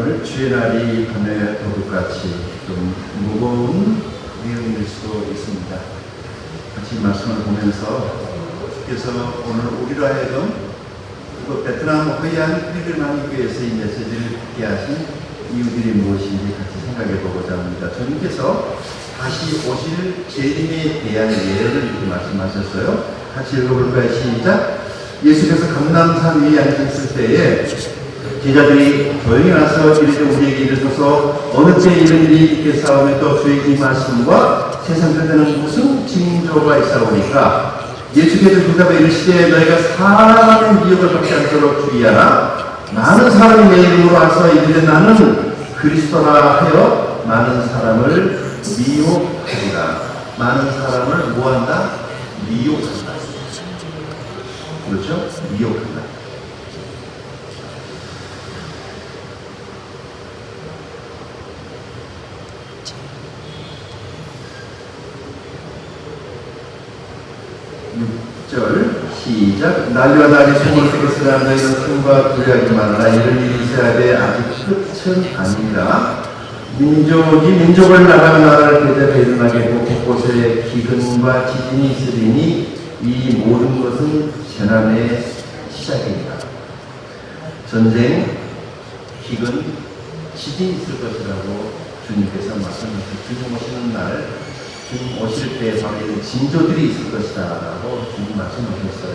오늘 주의 날이 밤에 도둑같이 좀 무거운 내용일 수 있습니다. 같이 말씀을 보면서 주께서 오늘 우리로 하여금 베트남 허이안 필리핀교회에서 이 메시지를 듣게 하신 이유들이 무엇인지 같이 생각해 보고자 합니다. 주님께서 다시 오실 재림에 대한 예언을 이렇게 말씀하셨어요. 같이 읽어볼까요? 시작! 예수께서 감람산 위에 앉으셨을 때에 제자들이 조용히 나서 이르되 우리에게 이르소서 어느 때 이런 일이 있겠사오며 또 주의 이 말씀과 세상 끝에는 무슨 징조가 있사오니까 예수께서 대답하여 이르시되 너희가 사람의 미혹을 받지 않도록 주의하라. 많은 사람이 내 이름으로 와서 이르되 나는 그리스도라 하여 많은 사람을 미혹하리라. 많은 사람을 뭐한다? 미혹한다. 그렇죠? 미혹한다. 6절 시작. 날과 날이 손을 뜨겠으나 너희는 손과 두려워하지 말라. 이런 일이 있어야 돼. 아직 끝은 아니라 민족이 민족을 나라가 나라를 대대로 일어나겠고 곳곳에 기근과 지진이 있으리니 이 모든 것은 재난의 시작입니다. 전쟁, 기근, 지진이 있을 것이라고 주님께서 말씀하셨습니다. 주님 오시는 날, 주님 오실 때 바로 이런 징조들이 있을 것이다 라고 주님 말씀하셨어요.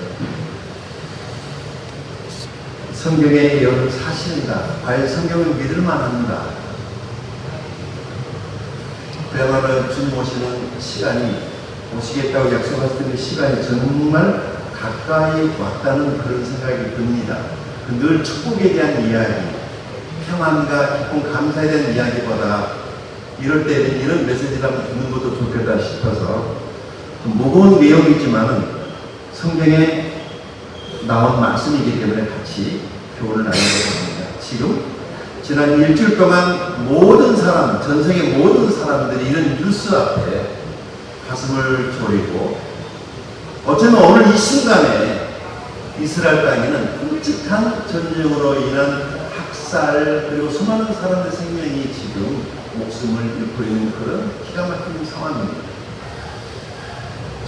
성경의 예언은 사실이다. 과연 성경을 믿을만 한가? 그야말로 주님 오시는 시간이, 오시겠다고 약속하셨던 시간이 정말 가까이 왔다는 그런 생각이 듭니다. 늘 축복에 대한 이야기, 평안과 기쁨, 감사에 대한 이야기보다 이럴 때는 이런 메시지를 한번 듣는 것도 좋겠다 싶어서 좀 무거운 내용이지만 성경에 나온 말씀이기 때문에 같이 교훈을 나누겠습니다. 지금 지난 일주일 동안 모든 사람, 전생의 모든 사람들이 이런 뉴스 앞에 가슴을 졸이고 어쩌면 오늘 이 순간에 이스라엘 땅에는 끔찍한 전쟁으로 인한 학살 그리고 수많은 사람의 생명이 지금 목숨을 잃고 있는 그런 기가 막힌 상황입니다.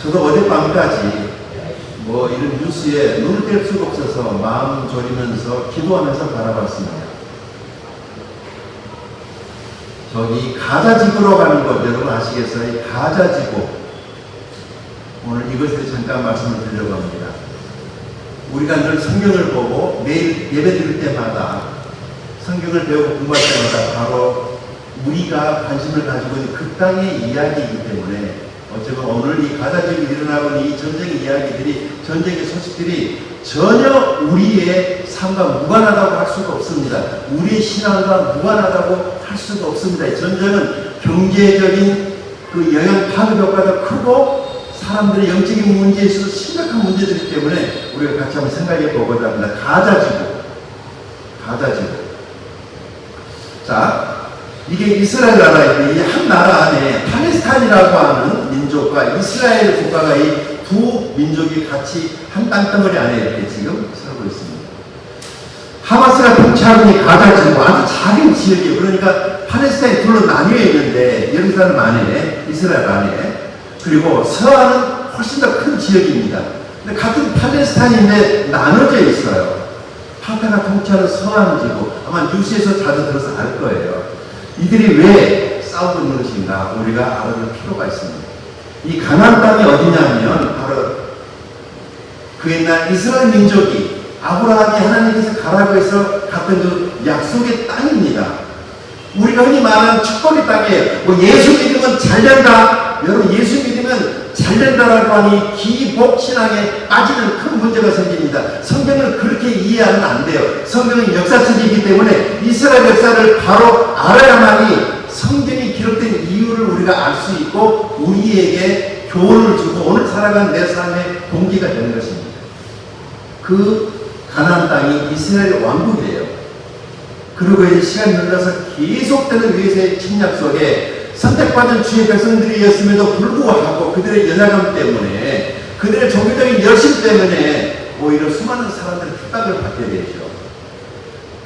저도 어젯밤까지 이런 뉴스에 눈을 뗄 수가 없어서 마음 졸이면서 기도하면서 바라봤습니다. 저기 가자지구로 가는 것 여러분 아시겠어요? 이 가자지구. 오늘 이것에 잠깐 말씀을 드리려고 합니다. 우리가 늘 성경을 보고 매일 예배 드릴 때마다 성경을 배우고 공부할 때마다 바로 우리가 관심을 가지고 있는 그 땅의 이야기이기 때문에 어쩌면 오늘 이 가자지구에 일어나고 있는 이 전쟁의 이야기들이, 전쟁의 소식들이 전혀 우리의 삶과 무관하다고 할 수가 없습니다. 우리의 신앙과 무관하다고 할 수가 없습니다. 이 전쟁은 경제적인 그 영향 파급 효과도 크고 사람들의 영적인 문제에 있어서 심각한 문제들이기 때문에 우리가 같이 한번 생각해 보고자 합니다. 가자지구. 자, 이게 이스라엘 나라인데 이 한 나라 안에 팔레스타인이라고 하는 민족과 이스라엘 국가가 이 두 민족이 같이 한 땅덩어리 안에 이렇게 지금 살고 있습니다. 하마스가 통치하고 있는 가자지구 아주 작은 지역이에요. 그러니까 팔레스타인이 둘로 나뉘어 있는데 예루살렘 안에, 이스라엘 안에, 그리고 서안은 훨씬 더 큰 지역입니다. 근데 같은 팔레스타인인데 나눠져 있어요. 파타가 통치하는 서안지구. 아마 뉴스에서 자주 들어서 알 거예요. 이들이 왜 싸우고 있는 것인가 우리가 알아볼 필요가 있습니다. 이 가나안 땅이 어디냐면 바로 그 옛날 이스라엘 민족이 아브라함이 하나님께서 가라고 해서 갔던 그 약속의 땅입니다. 우리가 흔히 말하는 축복의 땅이에요. 예수 믿으면 잘 된다. 여러분 예수 믿으면 잘 된다라고 하니 기복신앙에 빠지는 큰 문제가 생깁니다. 성경을 그렇게 이해하면 안 돼요. 성경은 역사책이기 때문에 이스라엘 역사를 바로 알아야만이 성경이 기록된 이유를 우리가 알 수 있고 우리에게 교훈을 주고 오늘 살아가는 내 삶의 동기가 되는 것입니다. 그 가나안 땅이 이스라엘 왕국이에요. 그리고 이제 시간이 흘러서 계속되는 외세의 침략 속에 선택받은 주의 백성들이었음에도 불구하고 그들의 연약함 때문에, 그들의 종교적인 열심 때문에 오히려 수많은 사람들이 핍박을 받게 되죠.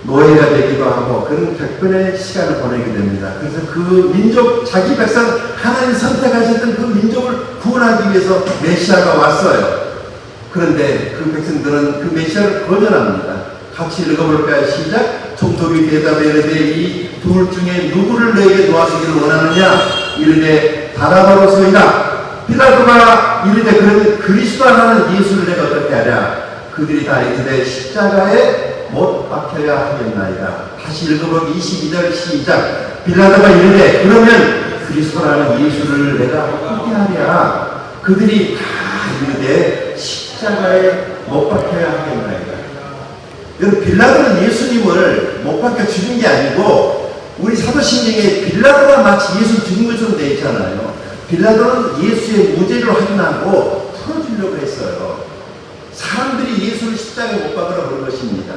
노예가 되기도 하고 그런 격변의 시간을 보내게 됩니다. 그래서 그 민족, 자기 백성, 하나님 선택하셨던 그 민족을 구원하기 위해서 메시아가 왔어요. 그런데 그 백성들은 그 메시아를 거절합니다. 같이 읽어볼까요? 시작. 총독이 대답해 이르되 이 둘 중에 누구를 너에게 도와주기를 원하느냐? 이르되 바라바로소이다. 빌라도가 이르되 그러면 그리스도라는 예수를 내가 어떻게 하랴? 그들이 다 이르되 십자가에 못 박혀야 하겠나이다. 다시 읽어보기 22절 시작. 빌라도가 이르되 그러면 그리스도라는 예수를 내가 어떻게 하랴? 그들이 다 이르되 십자가에 못 박혀야 하겠나이다. 여러분, 빌라도는 예수님을 못 박혀 죽인 게 아니고 우리 사도신경에 빌라도가 마치 예수 죽인 것처럼 되어 있잖아요. 빌라도는 예수의 무죄를 확인하고 풀어주려고 했어요. 사람들이 예수를 십자가에 못 박으라고 그런 것입니다.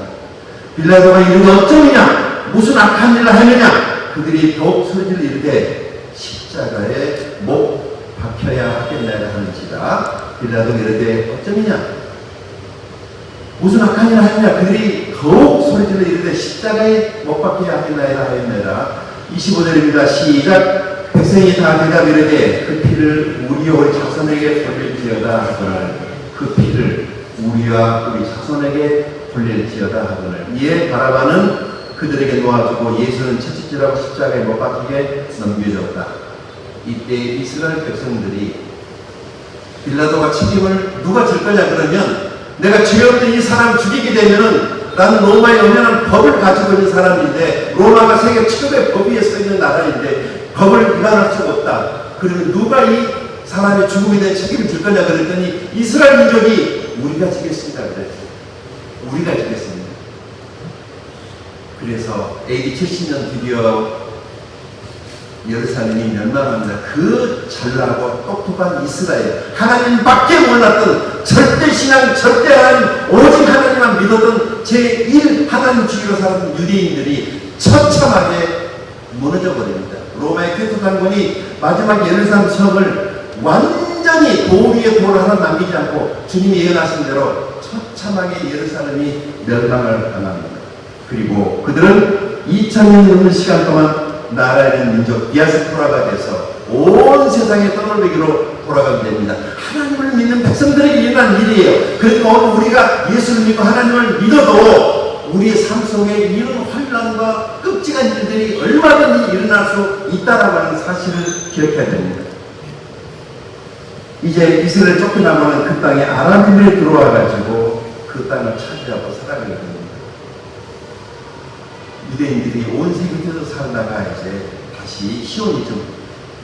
빌라도가 이르되 어쩌느냐? 무슨 악한 일을 하느냐? 그들이 더욱 소리를 이르되 십자가에 못 박혀야 하겠나이다 하는지라. 빌라도가 이르되 어쩌느냐? 무슨 악한 일을 하느냐? 그들이 더욱 소리질러 이르되 십자가에 못 박혀야 하겠나이다 하였느라. 25절입니다. 시작. 백성이 다 대답 이르되 그 피를 우리와 우리 자손에게 돌릴지어다 하거늘. 그 피를 우리와 우리 자손에게 돌릴지어다 하거늘. 이에 바라바는 그들에게 놓아주고 예수는 채찍질하고 십자가에 못 박히게 넘겨졌다. 이때 이스라엘 백성들이 빌라도가 책임을 누가 질 거냐 그러면 내가 죄 없는 이 사람 죽이게 되면은 나는 로마의 엄연한 법을 가지고 있는 사람인데 로마가 세계 최고의 법 위에 서 있는 나라인데 법을 위반할 수가 없다. 그러면 누가 이 사람의 죽음에 대한 책임을 질 거냐 그랬더니 이스라엘 민족이 우리가 지겠습니다. 그랬어요. 우리가 지겠습니다. 그래서 AD 70년 드디어 예루살렘이 멸망합니다. 그 잘나고 똑똑한 이스라엘, 하나님밖에 몰랐던 절대신앙, 절대 하나님, 오직 하나님만 믿었던 제1 하나님주의로 살았던 유대인들이 처참하게 무너져 버립니다. 로마의 교토관군이 마지막 예루살렘 성을 완전히 도 위에 돌을 하나 남기지 않고 주님이 예언하신 대로 처참하게 예루살렘이 멸망을 당합니다. 그리고 그들은 2000년 넘는 시간 동안 나라에 있는 민족 디아스포라가 돼서 온 세상에 떠돌배기로 돌아가게 됩니다. 하나님을 믿는 백성들에게 일어난 일이에요. 그러니까 오늘 우리가 예수를 믿고 하나님을 믿어도 우리의 삶 속에 이런 환난과 끔찍한 일들이 얼마든지 일어날 수 있다라고 하는 사실을 기억해야 됩니다. 이제 이스라엘 쫓겨나면 그 땅에 아람인들이 들어와가지고 그 땅을 차지하고 살아가게 됩니다. 유대인들이 온 세계에서 살다가 이제 다시 시온이즘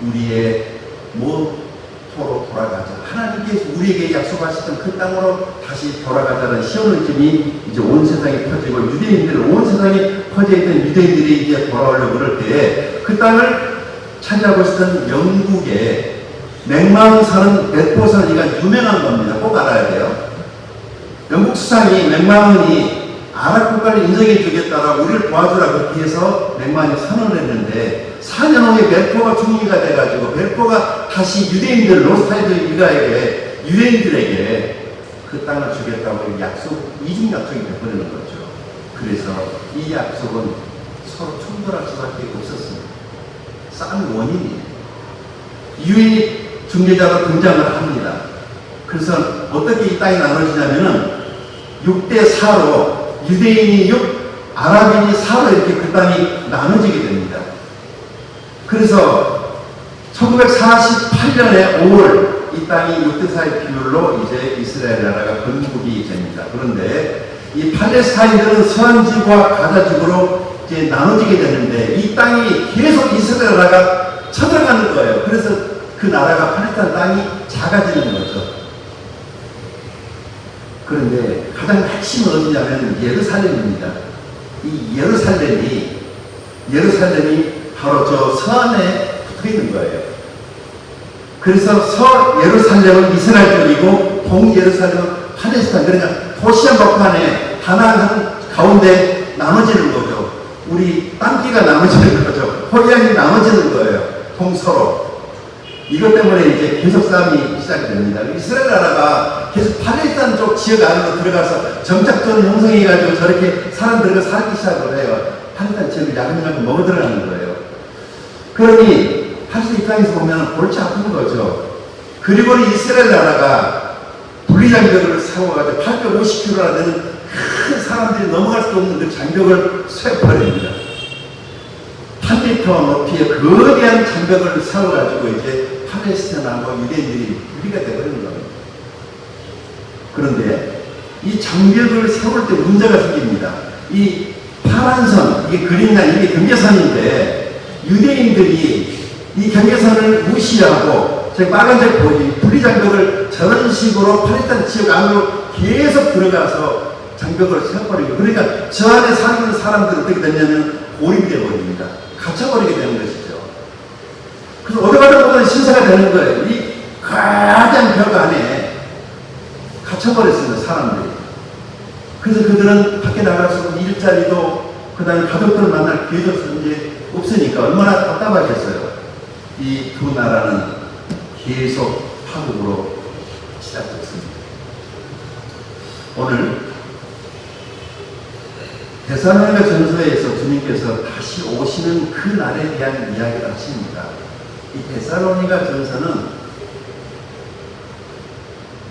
우리의 모토로 돌아가자. 하나님께서 우리에게 약속하셨던 그 땅으로 다시 돌아가자는 시온이즘이 이제 온 세상에 퍼지고 유대인들 온 세상에 퍼져 있던 유대인들이 이제 돌아오려고 그럴 때 그 땅을 차지하고 있었던 영국의 맥마흔 사는 벳보살이가 유명한 겁니다. 꼭 알아야 돼요. 영국 수상이 맥마흔이 아랍 국가를 인정해 주겠다라고 우리를 도와주라 그렇게 해서 맥마흔이 선언을 했는데 4년 후에 벨포가 총리가 돼가지고 벨포가 다시 유대인들 로스타이드 일가에게 유대인들에게 그 땅을 주겠다고 약속, 이중 약속이 되어버리는 거죠. 그래서 이 약속은 서로 충돌할 수밖에 없었습니다. 싼 원인이에요. 유엔이 중재자로 등장을 합니다. 그래서 어떻게 이 땅이 나눠지냐면은 6대4로 유대인이 6, 아랍인이 4로 이렇게 그 땅이 나눠지게 됩니다. 그래서 1948년에 5월 이 땅이 6대4의 비율로 이제 이스라엘 나라가 건국이 됩니다. 그런데 이 팔레스타인들은 서안지구와 가자지구로 이제 나눠지게 되는데 이 땅이 계속 이스라엘 나라가 쳐들어가는 거예요. 그래서 그 나라가 팔레스타인 땅이 작아지는 거죠. 그런데 가장 핵심은 어디냐면 예루살렘입니다. 이 예루살렘이 바로 저 서안에 붙어 있는 거예요. 그래서 서예루살렘은 이스라엘 쪽이고 동예루살렘은 팔레스타인, 그러니까 도시 한복판에 하나 가운데 나눠지는 거죠. 우리 땅기가 나눠지는 거죠. 호양이 나눠지는 거예요. 동서로. 이것 때문에 이제 계속 싸움이 시작이 됩니다. 이스라엘 나라가 계속 팔레스타인 쪽 지역 안으로 들어가서 정착존을 형성해가지고 저렇게 사람들과 살기 시작을 해요. 팔레스타인 지역을 야금야금 먹어 들어가는 거예요. 그러니 팔레스타인 입장에서 보면 골치 아픈 거죠. 그리고 이스라엘 나라가 분리장벽을 세워가지고 850km나 되는 큰 사람들이 넘어갈 수 없는 그 장벽을 세워버립니다. 8m 높이의 거대한 장벽을 세워가지고 이제 팔레스타인하고 유대인들이 분리가 되어버리는 겁니다. 그런데 이 장벽을 세울 때 문제가 생깁니다. 이 파란 선, 이게 그린라인, 이게 경계선인데 유대인들이 이 경계선을 무시하고 저 빨간색 보이 분리장벽을 저런 식으로 팔레스타인 지역 안으로 계속 들어가서 장벽을 세워버리고, 그러니까 저 안에 사는 사람들은 어떻게 되냐면 고립이 되어버립니다. 갇혀버리게 되는 것이죠. 그래서 오래가다 보면 신세가 되는 거예요. 이 가장 벽 안에 갇혀버렸습니다, 사람들이. 그래서 그들은 밖에 나갈 수 없는 일자리도, 그 다음에 가족들을 만날 기회도 이제 없으니까 얼마나 답답하겠어요. 이 두 나라는 계속 파국으로 시작됐습니다. 오늘 데살로니가 전서에서 주님께서 다시 오시는 그 날에 대한 이야기를 하십니다. 이 데살로니가 전서는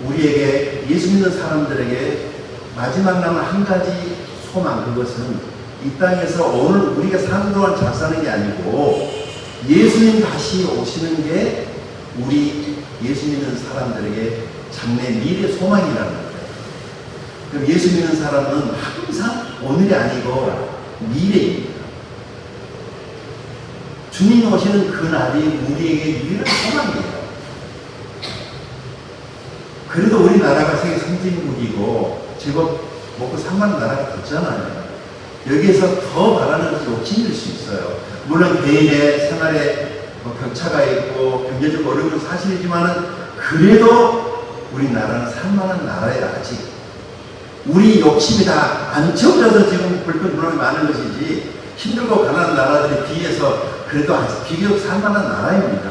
우리에게, 예수 믿는 사람들에게 마지막 남은 한 가지 소망, 그것은 이 땅에서 오늘 우리가 사는 동안 잘 사는 게 아니고 예수님 다시 오시는 게 우리 예수 믿는 사람들에게 장래 미래 소망이라는 거예요. 그럼 예수 믿는 사람은 항상 오늘이 아니고 미래입니다. 주님 오시는 그 날이 우리에게 유일한 소망이에요. 그래도 우리나라가 세계 선진국이고 제법 먹고 살만한 나라가 됐잖아요. 여기에서 더 바라는 것이 욕심일 수 있어요. 물론 개인의 생활에 격차가 있고 경제적 어려움은 사실이지만은 그래도 우리나라는 살만한 나라예요. 아직 우리 욕심이 다 안 채워져서 지금 불평불만이 많은 것이지, 힘들고 가난한 나라들에 비해서 그래도 아직 비교적 살만한 나라입니다.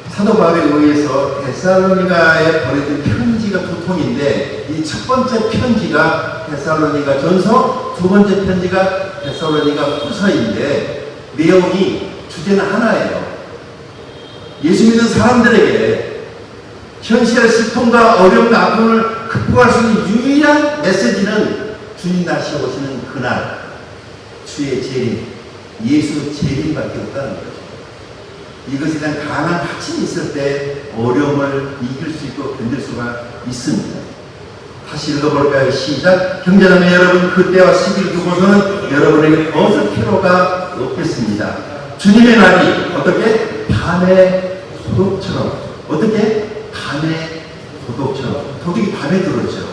사도 바울에 의해서 데살로니가에 보내준 편지가 두 통인데, 이 첫 번째 편지가 데살로니가 전서, 두 번째 편지가 데살로니가 후서인데 내용이, 주제는 하나예요. 예수 믿는 사람들에게 현실의 슬픔과 어려움과 아픔을 극복할 수 있는 유일한 메시지는 주님 다시 오시는 그날 주의 재림, 예수 재림밖에 없다는 거죠. 이것에 대한 강한 확신이 있을 때 어려움을 이길 수 있고 견딜 수가 있습니다. 다시 읽어볼까요? 시작. 형제자매 여러분, 그때와 시기를 두고서는 여러분에게 벗을 필요가 없겠습니다. 주님의 날이 어떻게? 밤의 소독처럼. 어떻게? 밤의 도둑처럼. 도둑이 밤에 들어오죠.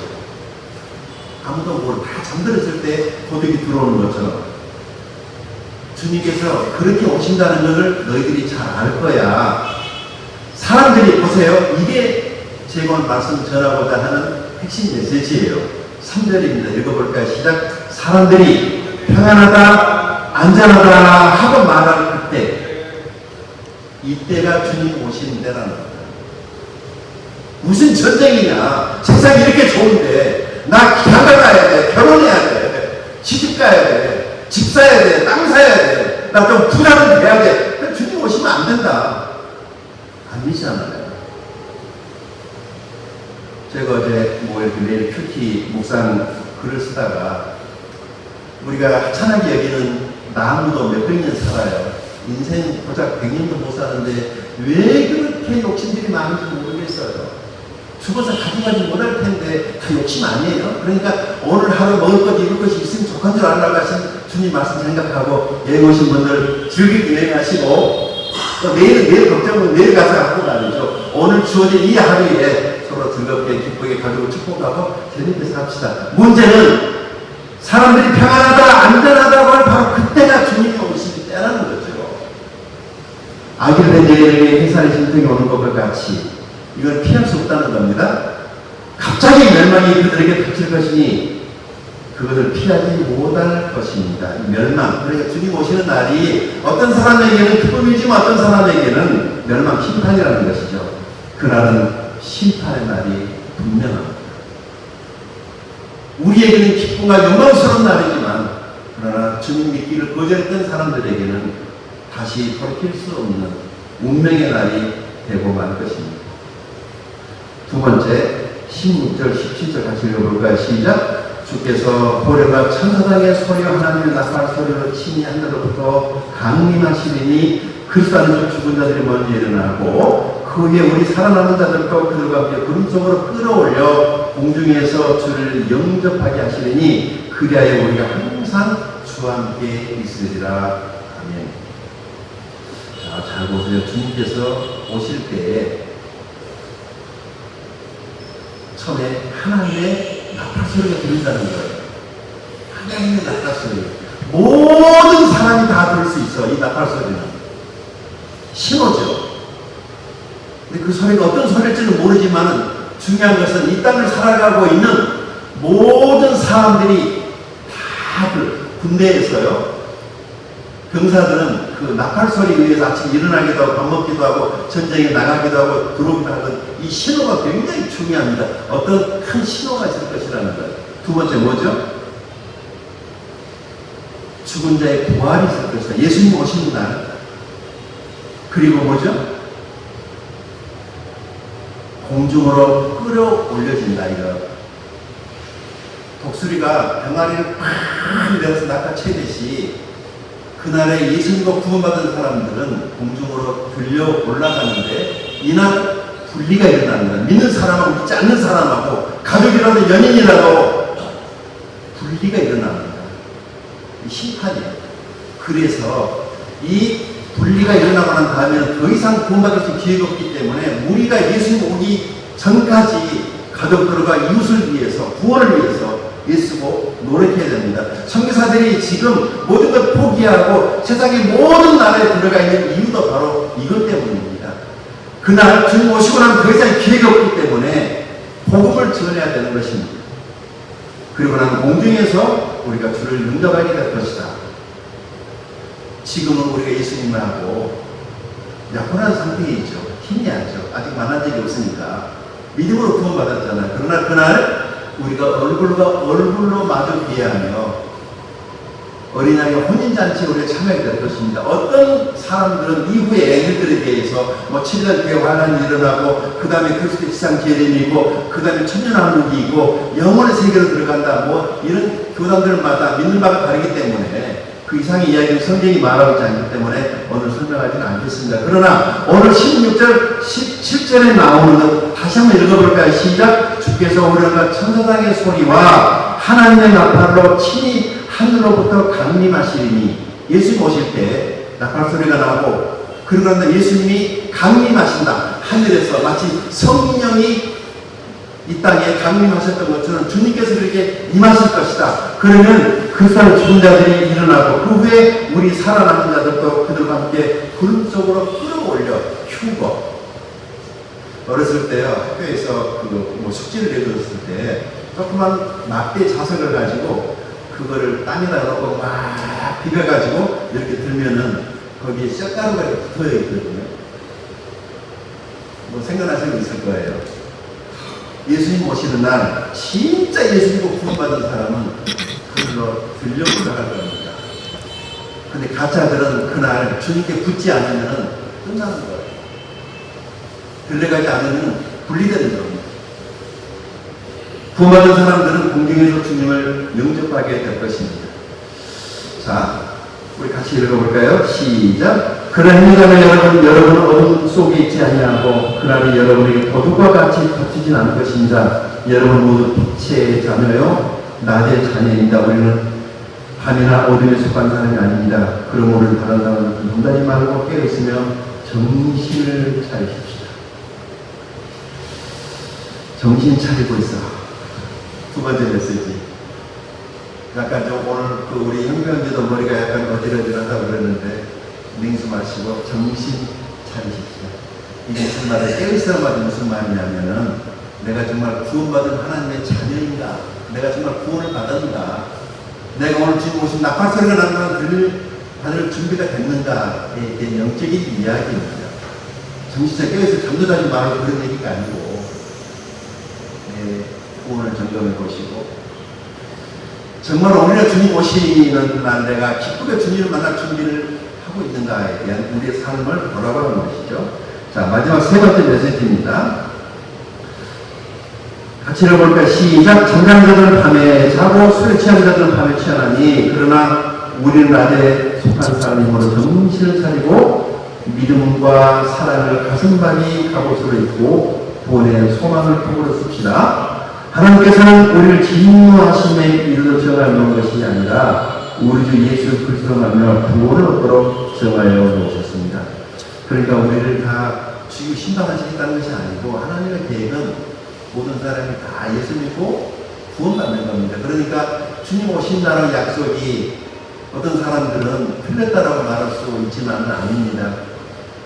아무도 모르고 다 잠들었을 때 도둑이 들어오는 것처럼 주님께서 그렇게 오신다는 것을 너희들이 잘 알 거야. 사람들이 보세요. 이게 제가 오늘 말씀 전하고자 하는 핵심 메시지예요. 3절입니다. 읽어볼까요? 시작. 사람들이 평안하다, 안전하다 하고 말할 그때, 이때가 주님 오신 때라는 거예요. 무슨 전쟁이냐. 세상이 이렇게 좋은데 나 장가 가야 돼, 결혼해야 돼, 시집 가야 돼, 집 사야 돼, 땅 사야 돼, 나 좀 부자는 돼야 돼. 주님 오시면 안 된다. 아니잖아요. 제가 어제 이렇게 매일 큐티 묵상 글을 쓰다가, 우리가 하찮게 여기는 나무도 몇백 년 살아요. 인생 고작 100년도 못 사는데 왜 그렇게 욕심들이 많은지 모르겠어요. 죽어서 가져가지 못할 텐데 다 욕심 아니에요. 그러니까 오늘 하루 먹을 것, 입을 것이 있으면 족한 줄 알라고 하신 주님 말씀 생각하고 여행 오신 분들 즐겁게 여행하시고, 또 내일 걱정은 내일 가서 하고 말이죠. 오늘 주어진 이 하루에 서로 즐겁게 기쁘게 가지고 축복하고 재밌게 삽시다. 문제는 사람들이 평안하다, 안전하다고 할 바로 그때가 주님이 오실 때라는 거죠. 아기를 낸 여인에게 해산의 심통이 오는 것과 같이 이건 피할 수 없다는 겁니다. 갑자기 멸망이 그들에게 닥칠 것이니 그것을 피하지 못할 것입니다. 멸망. 그러니까 주님 오시는 날이 어떤 사람에게는 기쁨이지만 어떤 사람에게는 멸망, 심판이라는 것이죠. 그날은 심판의 날이 분명합니다. 우리에게는 기쁨과 영광스러운 날이지만 그러나 주님 믿기를 거절했던 사람들에게는 다시 돌이킬 수 없는 운명의 날이 되고 말 것입니다. 두 번째 16절 17절 같이 읽어볼까요? 시작. 주께서 보려가 천사장의 소리와 하나님의 나팔 소리로 친히 하늘로부터 강림하시리니 그리스도는 죽은 자들이 먼저 일어나고 그 위에 우리 살아남은 자들과 그들과 함께 구름 속으로 끌어올려 공중에서 주를 영접하게 하시리니 그리하여 우리가 항상 주와 함께 있으리라. 아멘. 자, 잘 보세요. 주님께서 오실 때에 처음에 하나님의 나팔 소리가 들린다는 거예요. 하나님의 나팔 소리. 모든 사람이 다 들을 수 있어. 이 나팔 소리는 신호죠. 근데 그 소리가 어떤 소리일지는 모르지만 중요한 것은 이 땅을 살아가고 있는 모든 사람들이 다들 군대에서요. 병사들은 그 나팔 소리에 의해서 아침 일어나기도 하고 밥 먹기도 하고 전쟁에 나가기도 하고 들어오기도 하던 이 신호가 굉장히 중요합니다. 어떤 큰 신호가 있을 것이라는 거예요. 두 번째 뭐죠? 죽은 자의 부활이 있을 것이다. 예수님 오시는 날. 그리고 뭐죠? 공중으로 끌어올려진다. 이거 독수리가 병아리를 팍 내려서 낚아채듯이 그날에 예수님과 구원받은 사람들은 공중으로 들려 올라가는데 이날 분리가 일어나는 거야. 믿는 사람하고 믿지 않는 사람하고 가족이라도 연인이라도 분리가 일어나는 거야. 이 심판이에요. 그래서 이 분리가 일어나고 난 다음에는 더 이상 구원받을 수 기회가 없기 때문에 우리가 예수님 오기 전까지 가족들과 이웃을 위해서 구원을 위해서 예수고 노력해야 됩니다. 선교사들이 지금 모든 걸 포기하고 세상의 모든 나라에 들어가 있는 이유도 바로 이것 때문입니다. 그날 주님 오시고 나면 더 이상 기회가 없기 때문에 복음을 전해야 되는 것입니다. 그리고 나면 공중에서 우리가 주를 영접하게 될 것이다. 지금은 우리가 예수님을 하고 약혼한 상태에 있죠. 힘이 안죠. 아직 만난 적이 없으니까 믿음으로 구원받았잖아요. 그러나 그날 우리가 얼굴로 마주 비하며 어린아이 혼인잔치에 우리가 참여하게 될 것입니다. 어떤 사람들은 이후에 애들에 대해서 7년 뒤에 환란이 일어나고 그 다음에 그리스도 지상 재림이고 그 다음에 천년왕국이 있고 영혼의 세계로 들어간다 이런 교단들마다 믿는 바가 다르기 때문에 그 이상의 이야기는 성경이 말하고 있지 않기 때문에 오늘 설명하지는 않겠습니다. 그러나 오늘 16절 17절에 나오는 것 다시 한번 읽어볼까요? 시작. 주께서 오려가 천사장의 소리와 하나님의 나팔로 친히 하늘로부터 강림하시리니 예수님 오실 때 나팔 소리가 나고 그러고 난 다음에 예수님이 강림하신다. 하늘에서 마치 성령이 이 땅에 강림하셨던 것처럼 주님께서 그렇게 임하실 것이다. 그러면 그 사람 죽은 자들이 일어나고 그 후에 우리 살아남은 자들도 그들과 함께 구름 속으로 끌어올려 휴거. 어렸을 때요 학교에서 숙제를 내줬을 때 조그만 막대 자석을 가지고 그거를 땅에다 놓고 막 비벼가지고 이렇게 들면은 거기에 쇳가루가 이렇게 붙어 있거든요. 생각나시는 거 있을 거예요. 예수님 오시는 날 진짜 예수님과 구원받은 사람은 그걸로 들려 올라갈 겁니다. 근데 가짜들은 그날 주님께 붙지 않으면 끝나는 거예요. 들려가지 않으면 분리되는 겁니다. 구원받은 사람들은 공중에서 주님을 영접하게 될 것입니다. 자, 우리 같이 읽어볼까요? 시작. 그런 행위자는 여러분은 어둠 속에 있지 아니하고 그날이 여러분에게 도둑과 같이 덮치진 않을 것입니다. 여러분 모두 빛의 자녀요 낮의 자녀입니다. 우리는 밤이나 어둠에 속한 사람이 아닙니다. 그럼 오늘 다른 사람은 농담이 말고 깨어있으며 정신을 차리십시다. 정신 차리고 있어. 두 번째 메시지. 약간 좀 오늘 우리 형병제도 머리가 약간 어지러지하다고 그랬는데 냉수 마시고 정신 차리십시오. 이게 무슨 말이에요? 깨어있으란 말이 무슨 말이냐면은 내가 정말 구원받은 하나님의 자녀인가 내가 정말 구원을 받았는가? 내가 오늘 지금 오신 나팔소리가 나면 받을 준비가 됐는가에 대한 영적인 이야기입니다. 정신차 깨어서 잠도 자지 말고 그런 얘기가 아니고 내 구원을 점검해 보시고 정말 오늘날 주님 오시는 날 내가 기쁘게 주님을 만날 준비를 하고 있는가에 대한 우리의 삶을 돌아보는 것이죠. 자, 마지막 세 번째 메시지입니다. 같이 읽어볼까요? 시작. 잠자는 자들은 밤에 자고 술에 취한 자들은 밤에 취하나니 그러나 우리는 낮에 속한 사람이므로 정신을 차리고 믿음과 사랑을 가슴방이 갑옷으로 입고 구원의 소망을 품으로 씁시다. 하나님께서는 우리를 진노하심에 이르러 정하는 것이 아니라 우리 주 예수 그리스도로 말미암아 구원을 얻도록 정하여 놓으셨습니다. 그러니까 우리를 다 죽이고 심판하시겠다는 것이 아니고 하나님의 계획은 모든 사람이 다 예수 믿고 구원받는 겁니다. 그러니까 주님 오신 날의 약속이 어떤 사람들은 틀렸다라고 말할 수 있지만은 아닙니다.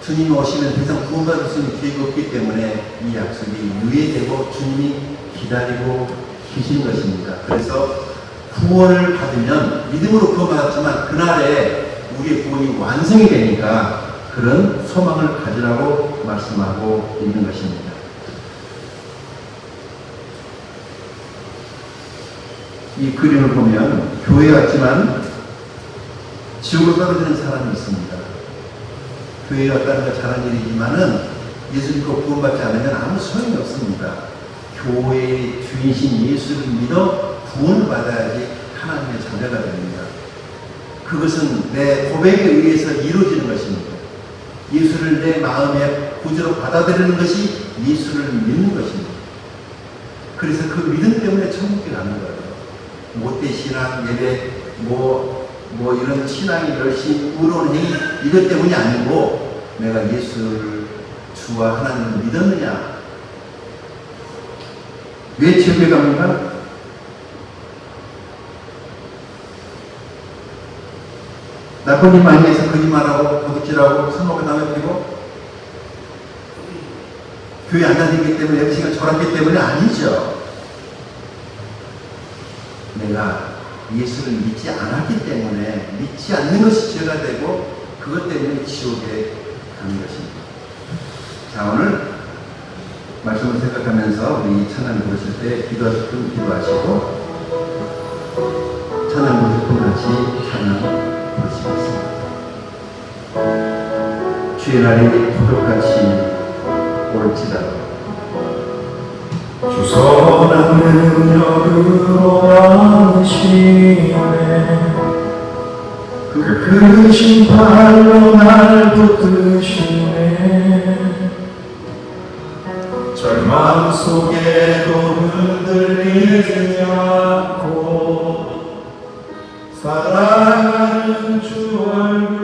주님이 오시면 더 이상 구원받을 수 있는 기회가 없기 때문에 이 약속이 유예되고 주님이 기다리고 계신 것입니다. 그래서 구원을 받으면 믿음으로 구원받았지만 그날에 우리의 구원이 완성이 되니까 그런 소망을 가지라고 말씀하고 있는 것입니다. 이 그림을 보면 교회 같지만 지옥으로 떨어지는 사람이 있습니다. 교회에 왔다는 건 잘한 일이지만은 예수 믿고 구원받지 않으면 아무 소용이 없습니다. 교회의 주인신 예수를 믿어 구원을 받아야지 하나님의 자녀가 됩니다. 그것은 내 고백에 의해서 이루어지는 것입니다. 예수를 내 마음의 구주로 받아들이는 것이 예수를 믿는 것입니다. 그래서 그 믿음 때문에 천국에 가는 거예요. 못된 신앙, 예배, 뭐 이런 신앙의 열심, 의로운 행위 이것 때문이 아니고 내가 예수를 주와 하나님을 믿었느냐. 왜 지옥에 갑니까? 나쁜 일 많이 해서 거짓말하고 도둑질하고 술 먹고 담배 피고 교회 안 다니기 때문에 MC가 졸았기 때문에 아니죠. 내가 예수를 믿지 않았기 때문에 믿지 않는 것이 죄가 되고 그것 때문에 지옥에 가는 것입니다. 자, 오늘 말씀을 생각하면서 우리 찬양 부르실 때 기도하실 분 기도하시고 찬양 부르실 분 같이 찬양 부르시겠습니다. 주의 날이 부족같이 올지라도 주 선한 능력으로 와으시네 그 크신 팔로 날 붙드시네 절망 속에도 흔들리지 않고 사랑하는 주 얼굴